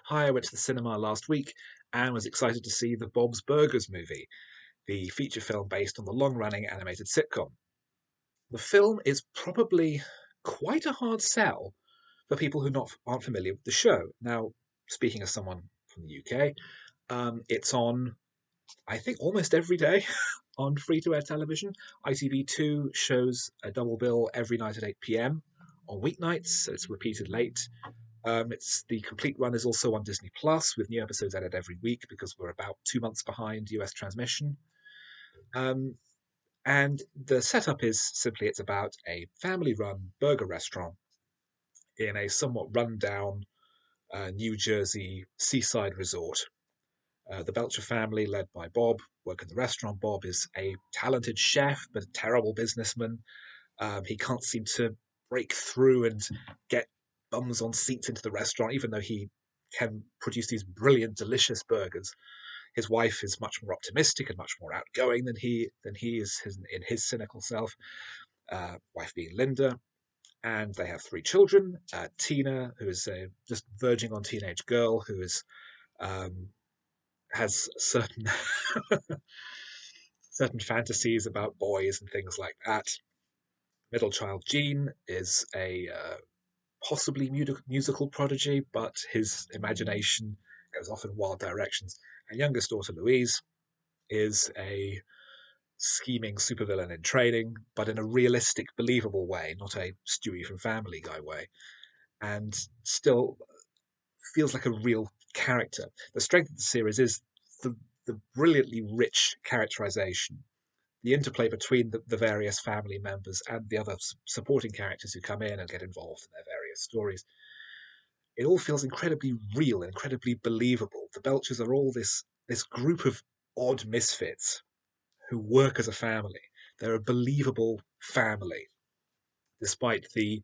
Hi, I went to the cinema last week and was excited to see the Bob's Burgers movie, the feature film based on the long-running animated sitcom. The film is probably quite a hard sell for people who aren't familiar with the show. Now, speaking as someone from the UK, it's on, I think, almost every day on free-to-air television. ITV2 shows a double bill every night at 8 p.m. on weeknights, so it's repeated late. It's the complete run is also on Disney Plus with new episodes added every week because we're about 2 months behind US transmission. Um, and the setup is simply it's about a family-run burger restaurant in a somewhat run-down New Jersey seaside resort. The Belcher family, led by Bob, work in the restaurant. Bob is a talented chef but a terrible businessman. He can't seem to break through and get bums on seats into the restaurant, even though he can produce these brilliant, delicious burgers. His wife is much more optimistic and much more outgoing than he is in his cynical self. Wife being Linda, and they have three children. Tina, who is a just verging on teenage girl, who is um, has certain certain fantasies about boys and things like that. Middle child Gene is a possibly musical prodigy, but his imagination goes off in wild directions. And youngest daughter Louise is a scheming supervillain in training, but in a realistic, believable way, not a Stewie from Family Guy way, and still feels like a real character. The strength of the series is the, the brilliantly rich characterization, the interplay between the various family members and the other supporting characters who come in and get involved in their various stories. It all feels incredibly real, incredibly believable. The Belchers are all this group of odd misfits who work as a family. They're a believable family, despite the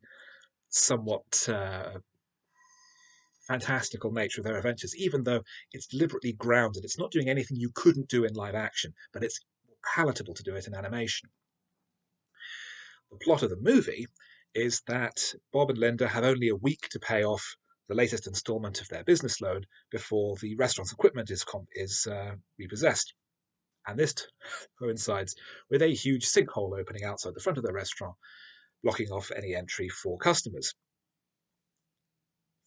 somewhat fantastical nature of their adventures, even though it's deliberately grounded. It's not doing anything you couldn't do in live action, but it's palatable to do it in animation. The plot of the movie is that Bob and Linda have only a week to pay off the latest installment of their business loan before the restaurant's equipment is repossessed. And this coincides with a huge sinkhole opening outside the front of the restaurant, blocking off any entry for customers.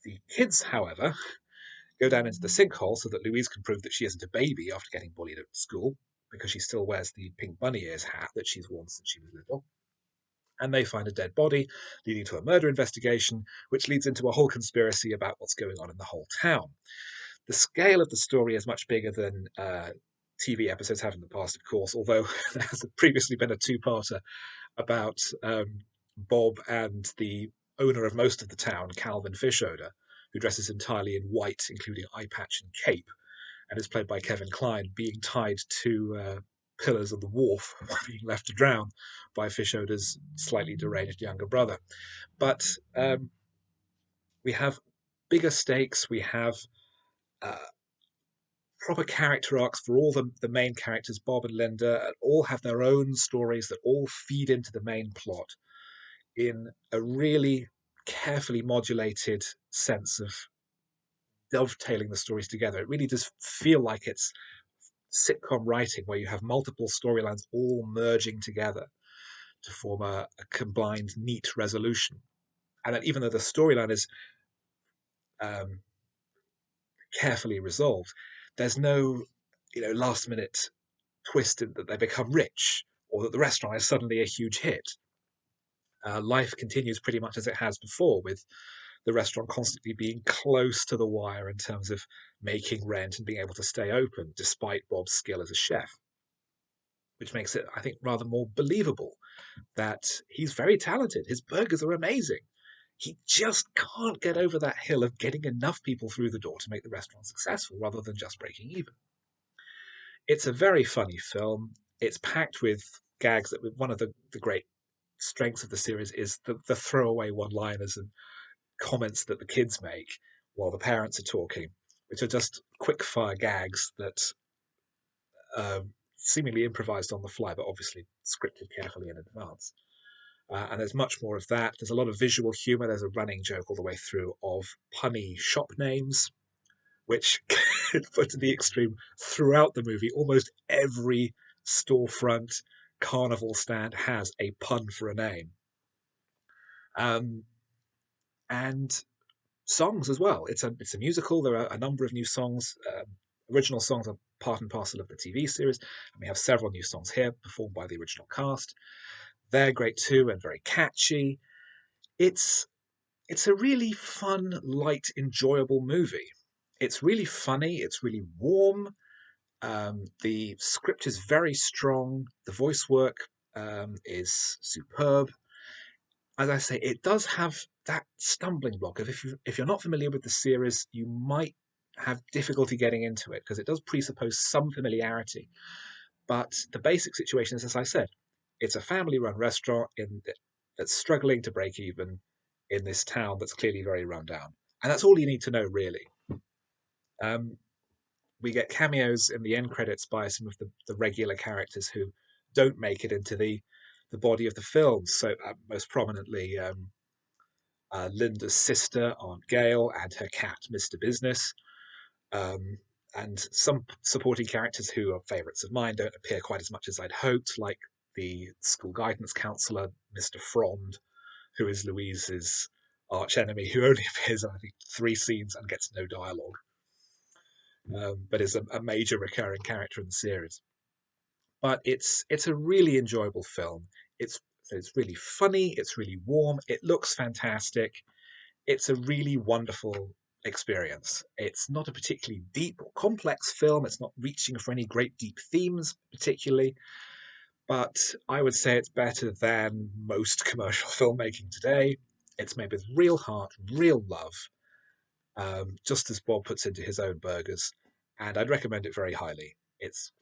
The kids, however, go down into the sinkhole so that Louise can prove that she isn't a baby after getting bullied at school, because she still wears the pink bunny ears hat that she's worn since she was little. And they find a dead body, leading to a murder investigation, which leads into a whole conspiracy about what's going on in the whole town. The scale of the story is much bigger than TV episodes have in the past, of course, although there has previously been a two-parter about Bob and the owner of most of the town, Calvin Fishoder, who dresses entirely in white, including eye patch and cape, and is played by Kevin Kline, being tied to pillars of the wharf, being left to drown by Fishoder's slightly deranged younger brother. But we have bigger stakes. We have uh, proper character arcs for all the main characters, Bob and Linda, all have their own stories that all feed into the main plot in a really carefully modulated sense of dovetailing the stories together. It really does feel like it's sitcom writing where you have multiple storylines all merging together to form a combined, neat resolution. And that even though the storyline is um, carefully resolved, there's no last minute twist in that they become rich or that the restaurant is suddenly a huge hit. Life continues pretty much as it has before, with the restaurant constantly being close to the wire in terms of making rent and being able to stay open despite Bob's skill as a chef, which makes it, I think, rather more believable that he's very talented. His burgers are amazing. He just can't get over that hill of getting enough people through the door to make the restaurant successful rather than just breaking even. It's a very funny film. It's packed with gags that one of the great strengths of the series is the throwaway one-liners and comments that the kids make while the parents are talking, which are just quick-fire gags that seemingly improvised on the fly, but obviously scripted carefully in advance. And there's much more of that. There's a lot of visual humour. There's a running joke all the way through of punny shop names. which put to the extreme throughout the movie, almost every storefront carnival stand has a pun for a name. Um, and songs as well. It's a musical. There are a number of new songs. Original songs are part and parcel of the TV series, and we have several new songs here performed by the original cast. They're great too and very catchy. It's it's a really fun, light, enjoyable movie. It's really funny. It's really warm. The script is very strong. The voice work is superb. As I say, it does have that stumbling block of if you're not familiar with the series, you might have difficulty getting into it because it does presuppose some familiarity. But the basic situation is, as I said, it's a family-run restaurant that's struggling to break even in this town that's clearly very run down, and that's all you need to know, really. Um, we get cameos in the end credits by some of the regular characters who don't make it into the body of the film. So most prominently, Linda's sister, Aunt Gail, and her cat, Mr. Business. Um, and some supporting characters who are favourites of mine don't appear quite as much as I'd hoped, like the school guidance counsellor, Mr. Frond, who is Louise's arch enemy, who only appears in, I think, 3 scenes and gets no dialogue, but is a major recurring character in the series. But it's a really enjoyable film. It's really funny. It's really warm. It looks fantastic. It's a really wonderful experience. It's not a particularly deep or complex film. It's not reaching for any great deep themes, particularly. But I would say it's better than most commercial filmmaking today. It's made with real heart, real love, just as Bob puts into his own burgers. And I'd recommend it very highly. It's